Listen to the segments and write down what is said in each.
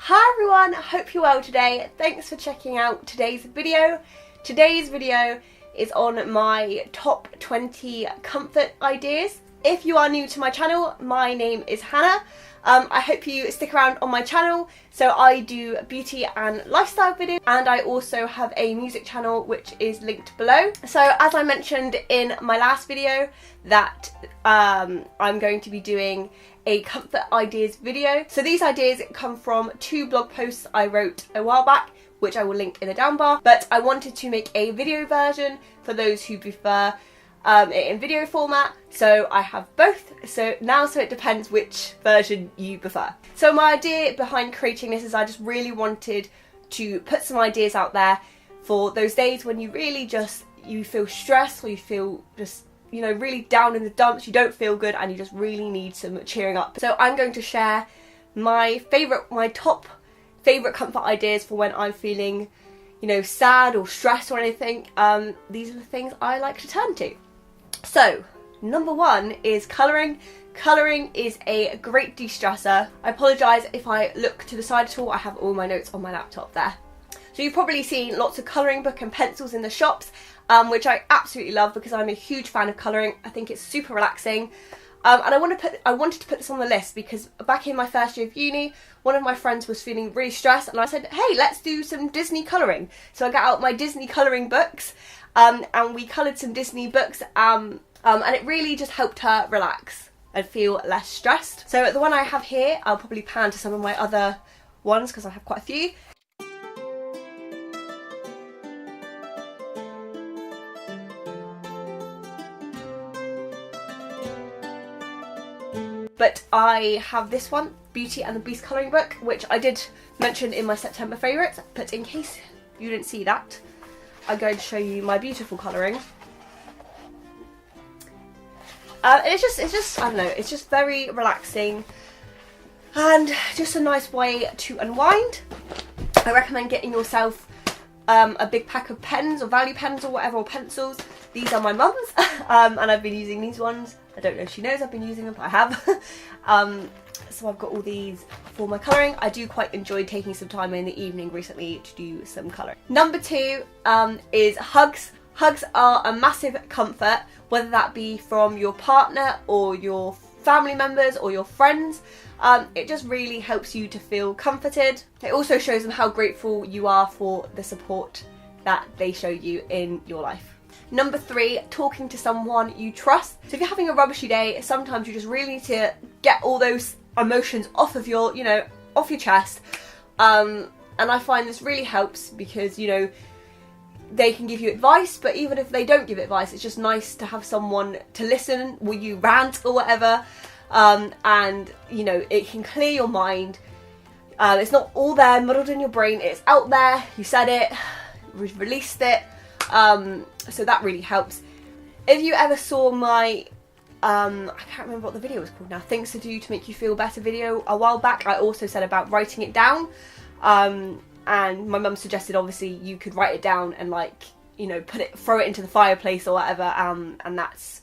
Hi everyone, I hope you're well today. Thanks for checking out today's video. Today's video is on my top 20 comfort ideas. If you are new to my channel, my name is Hannah. I hope you stick around on my channel. So I do beauty and lifestyle videos, and I also have a music channel which is linked below. So as I mentioned in my last video that I'm going to be doing a comfort ideas video. So these ideas come from 2 blog posts I wrote a while back, which I will link in the down bar, but I wanted to make a video version for those who prefer it in video format, so I have both. So it depends which version you prefer. So my idea behind creating this is I just really wanted to put some ideas out there for those days when you really you feel stressed, or you feel just, you know, really down in the dumps, you don't feel good, and you just really need some cheering up. So I'm going to share my top favourite comfort ideas for when I'm feeling, you know, sad or stressed or anything. These are the things I like to turn to. So, number 1 is colouring. Colouring is a great de-stressor. I apologise if I look to the side at all, I have all my notes on my laptop there. So you've probably seen lots of colouring book and pencils in the shops, which I absolutely love because I'm a huge fan of colouring. I think it's super relaxing. And I wanted to put this on the list because back in my first year of uni, one of my friends was feeling really stressed, and I said, hey, let's do some Disney colouring. So I got out my Disney colouring books, and we coloured some Disney books, and it really just helped her relax and feel less stressed. So the one I have here, I'll probably pan to some of my other ones because I have quite a few. But I have this one, Beauty and the Beast colouring book, which I did mention in my September favourites, but in case you didn't see that, I'm going to show you my beautiful colouring. It's just, I don't know, it's just very relaxing and just a nice way to unwind. I recommend getting yourself a big pack of pens or value pens or whatever, or pencils. These are my mum's, and I've been using these ones. I don't know if she knows I've been using them, but I have. So I've got all these for my colouring. I do quite enjoy taking some time in the evening recently to do some colouring. Number 2 is hugs. Hugs are a massive comfort, whether that be from your partner or your family members or your friends. It just really helps you to feel comforted. It also shows them how grateful you are for the support that they show you in your life. Number 3, talking to someone you trust. So if you're having a rubbishy day, sometimes you just really need to get all those emotions off of your, you know, off your chest. And I find this really helps because, you know, they can give you advice, but even if they don't give advice, it's just nice to have someone to listen while you rant or whatever. And, you know, it can clear your mind. It's not all there muddled in your brain, it's out there, you said it, we've released it. So that really helps. If you ever saw my, I can't remember what the video was called now, Things to Do to Make You Feel Better video a while back, I also said about writing it down. And my mum suggested obviously you could write it down and, like, you know, throw it into the fireplace or whatever, and that's,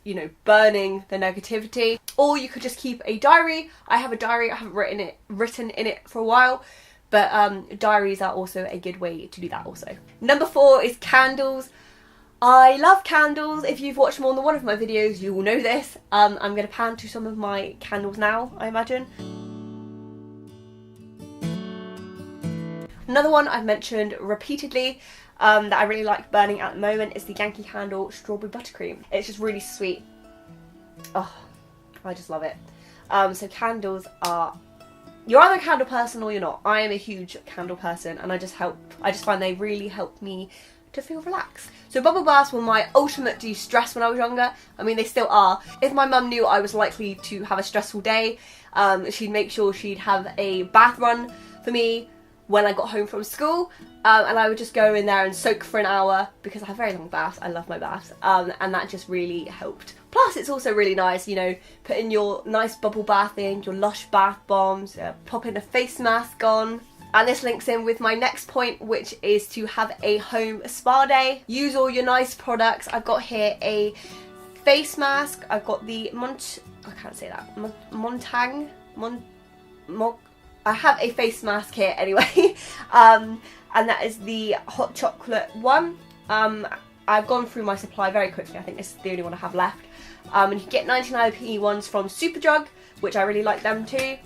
you know, burning the negativity. Or you could just keep a diary. I have a diary, I haven't written in it for a while. But diaries are also a good way to do that also. Number 4 is candles. I love candles. If you've watched more than one of my videos, you will know this. I'm going to pan to some of my candles now, I imagine. Another one I've mentioned repeatedly that I really like burning at the moment is the Yankee Candle Strawberry Buttercream. It's just really sweet. Oh, I just love it. So candles are... You're either a candle person or you're not. I am a huge candle person, and I just find they really help me to feel relaxed. So bubble baths were my ultimate de-stress when I was younger. I mean, they still are. If my mum knew I was likely to have a stressful day, she'd make sure she'd have a bath run for me when I got home from school, and I would just go in there and soak for an hour because I have very long baths. I love my baths, and that just really helped. Plus, it's also really nice, you know, putting your nice bubble bath in, your Lush bath bombs, popping a face mask on. And this links in with my next point, which is to have a home spa day. Use all your nice products. I've got here a face mask. I've got the I can't say that. I have a face mask here anyway, and that is the hot chocolate one. I've gone through my supply very quickly. I think this is the only one I have left. And you can get 99p ones from Superdrug, which I really like them too.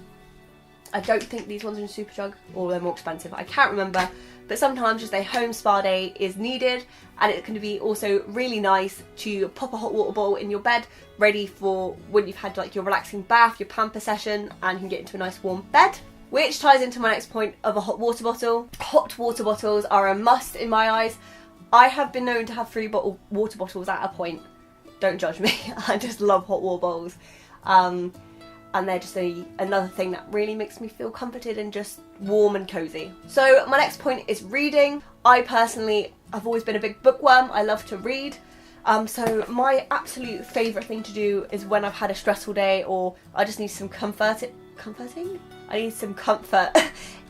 I don't think these ones are in Superdrug, or they're more expensive. I can't remember. But sometimes just a home spa day is needed, and it can be also really nice to pop a hot water bottle in your bed, ready for when you've had like your relaxing bath, your pamper session, and you can get into a nice warm bed. Which ties into my next point of a hot water bottle. Hot water bottles are a must in my eyes. I have been known to have 3 water bottles at a point. Don't judge me. I just love hot water bottles. And they're just another thing that really makes me feel comforted and just warm and cozy. So my next point is reading. I personally have always been a big bookworm. I love to read. So my absolute favourite thing to do is when I've had a stressful day or I just need some comforting? I need some comfort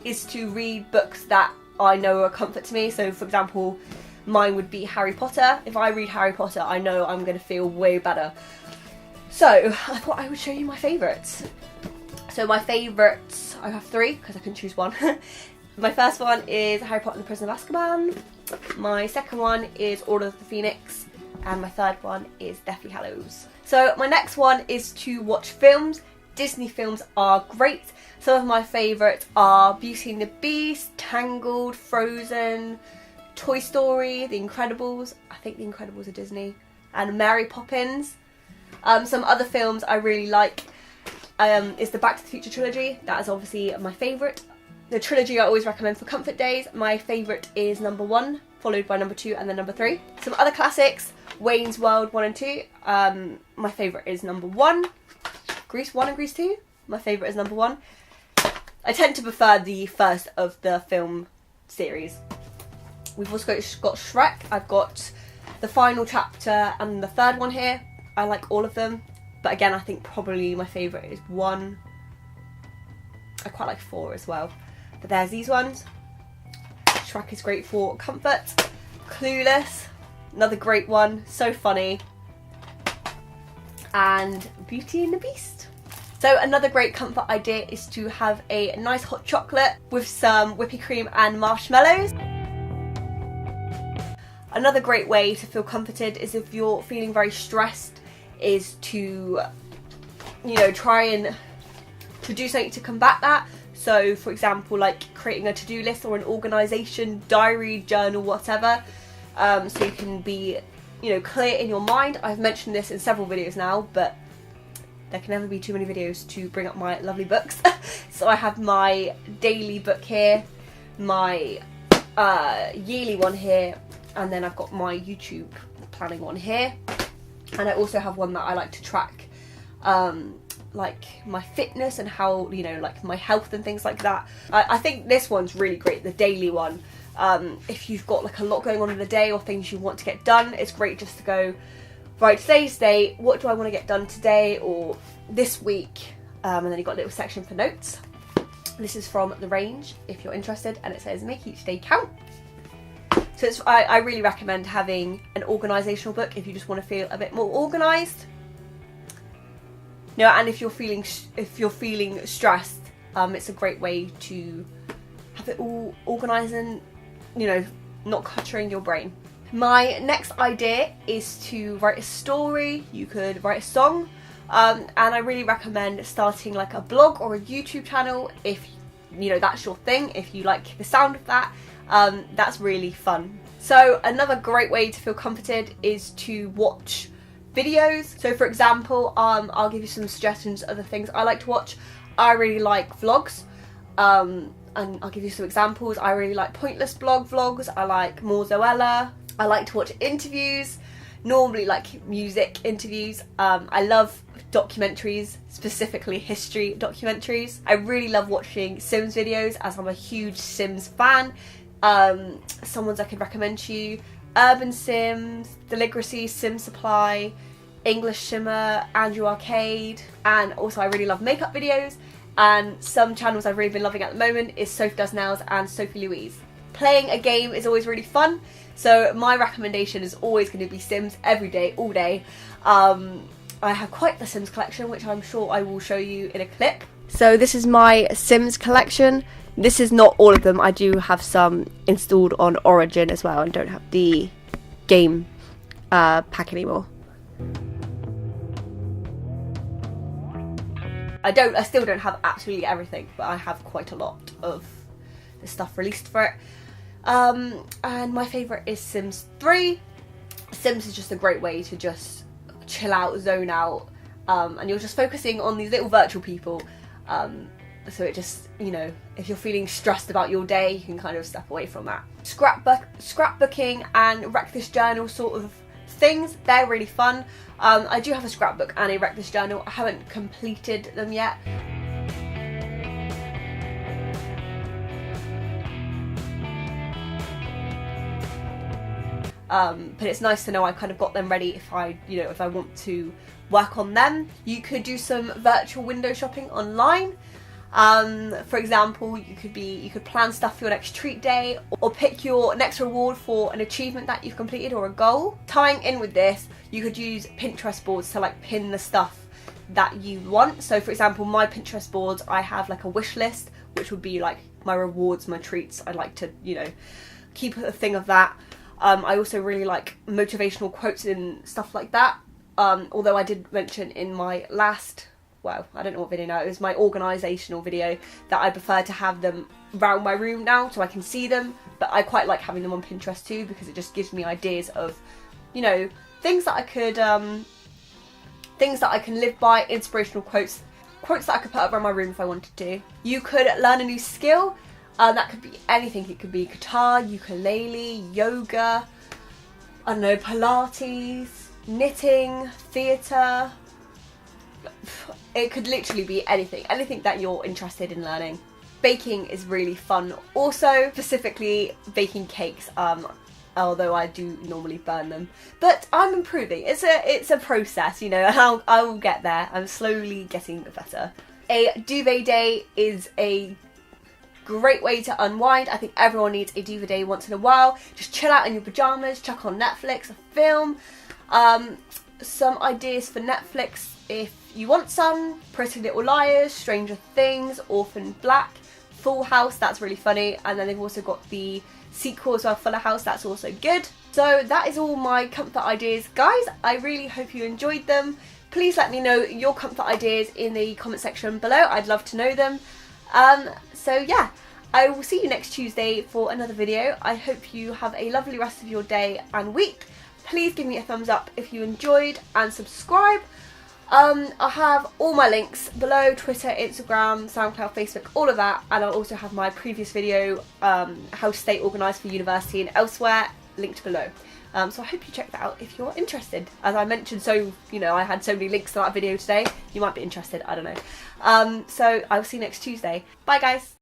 is to read books that I know are a comfort to me. So for example, mine would be Harry Potter. If I read Harry Potter, I know I'm going to feel way better. So I thought I would show you my favourites. So my favourites, I have 3 because I can choose one. My first one is Harry Potter and the Prisoner of Azkaban. My second one is Order of the Phoenix. And my third one is Deathly Hallows. So my next one is to watch films. Disney films are great. Some of my favourites are Beauty and the Beast, Tangled, Frozen, Toy Story, The Incredibles. I think The Incredibles are Disney. And Mary Poppins. Some other films I really like is the Back to the Future trilogy. That is obviously my favourite. The trilogy I always recommend for comfort days. My favourite is number 1, followed by number 2 and then number 3. Some other classics, Wayne's World 1 and 2. My favourite is number 1. Grease 1 and Grease 2. My favourite is number 1. I tend to prefer the first of the film series. We've also got Shrek. I've got the final chapter and the third one here. I like all of them, but again I think probably my favourite is 1. I quite like 4 as well, but there's these ones. Shrek is great for comfort. Clueless, another great one, so funny. And Beauty and the Beast. So another great comfort idea is to have a nice hot chocolate with some whippy cream and marshmallows. Another great way to feel comforted is if you're feeling very stressed, is to, you know, try and to do something to combat that. So for example, like creating a to-do list or an organisation, diary, journal, whatever, so you can be, you know, clear in your mind. I've mentioned this in several videos now, but there can never be too many videos to bring up my lovely books. So I have my daily book here, my yearly one here, and then I've got my YouTube planning one here. And I also have one that I like to track, like my fitness and how, you know, like my health and things like that. I think this one's really great, the daily one. If you've got like a lot going on in the day or things you want to get done, it's great just to go, right, today's day, what do I want to get done today or this week? And then you've got a little section for notes. This is from The Range, if you're interested, and it says make each day count. So I really recommend having an organisational book if you just want to feel a bit more organised. You know, and if you're feeling stressed, it's a great way to have it all organised and, you know, not cluttering your brain. My next idea is to write a story. You could write a song, and I really recommend starting like a blog or a YouTube channel if, you know, that's your thing. If you like the sound of that. That's really fun. So another great way to feel comforted is to watch videos. So for example, I'll give you some suggestions of the things I like to watch. I really like vlogs, and I'll give you some examples. I really like pointless vlogs. I like More Zoella. I like to watch interviews, normally like music interviews. I love documentaries, specifically history documentaries. I really love watching Sims videos as I'm a huge Sims fan. Some ones I could recommend to you: Urban Sims, Deligracy, Sim Supply, English Shimmer, Andrew Arcade, and also I really love makeup videos. And some channels I've really been loving at the moment is Sophie Does Nails and Sophie Louise. Playing a game is always really fun, so my recommendation is always going to be Sims every day, all day. I have quite the Sims collection, which I'm sure I will show you in a clip. So this is my Sims collection. This is not all of them. I do have some installed on Origin as well and don't have the game pack anymore. I still don't have absolutely everything, but I have quite a lot of the stuff released for it. And my favourite is Sims 3. Sims is just a great way to just chill out, zone out, and you're just focusing on these little virtual people. So it just, you know, if you're feeling stressed about your day, you can kind of step away from that. Scrapbooking and wreck this journal sort of things, they're really fun. I do have a scrapbook and a wreck this journal. I haven't completed them yet. But it's nice to know I kind of got them ready if I want to work on them. You could do some virtual window shopping online. For example, you could plan stuff for your next treat day, or pick your next reward for an achievement that you've completed or a goal. Tying in with this, you could use Pinterest boards to like pin the stuff that you want. So for example, my Pinterest boards, I have like a wish list, which would be like my rewards, my treats. I'd like to, you know, keep a thing of that. I also really like motivational quotes and stuff like that. Although I did mention in my last, well, I don't know what video now, it was my organisational video, that I prefer to have them around my room now so I can see them. But I quite like having them on Pinterest too, because it just gives me ideas of, you know, things that I can live by, inspirational quotes that I could put up around my room if I wanted to. You could learn a new skill. That could be anything. It could be guitar, ukulele, yoga, I don't know, Pilates, knitting, theatre. It could literally be anything that you're interested in learning. Baking is really fun also, specifically baking cakes, although I do normally burn them. But I'm improving. It's a process, you know, and I will get there. I'm slowly getting better. A duvet day is a great way to unwind. I think everyone needs a duvet day once in a while. Just chill out in your pyjamas, chuck on Netflix, a film. Some ideas for Netflix if you want some: Pretty Little Liars, Stranger Things, Orphan Black, Full House, that's really funny. And then they've also got the sequel as well, Fuller House, that's also good. So that is all my comfort ideas, guys. I really hope you enjoyed them. Please let me know your comfort ideas in the comment section below. I'd love to know them. So yeah, I will see you next Tuesday for another video. I hope you have a lovely rest of your day and week. Please give me a thumbs up if you enjoyed, and subscribe. I'll have all my links below: Twitter, Instagram, SoundCloud, Facebook, all of that. And I'll also have my previous video, how to stay organised for university and elsewhere, linked below. So I hope you check that out if you're interested. As I mentioned, I had so many links to that video today. You might be interested, I don't know. So I will see you next Tuesday. Bye guys.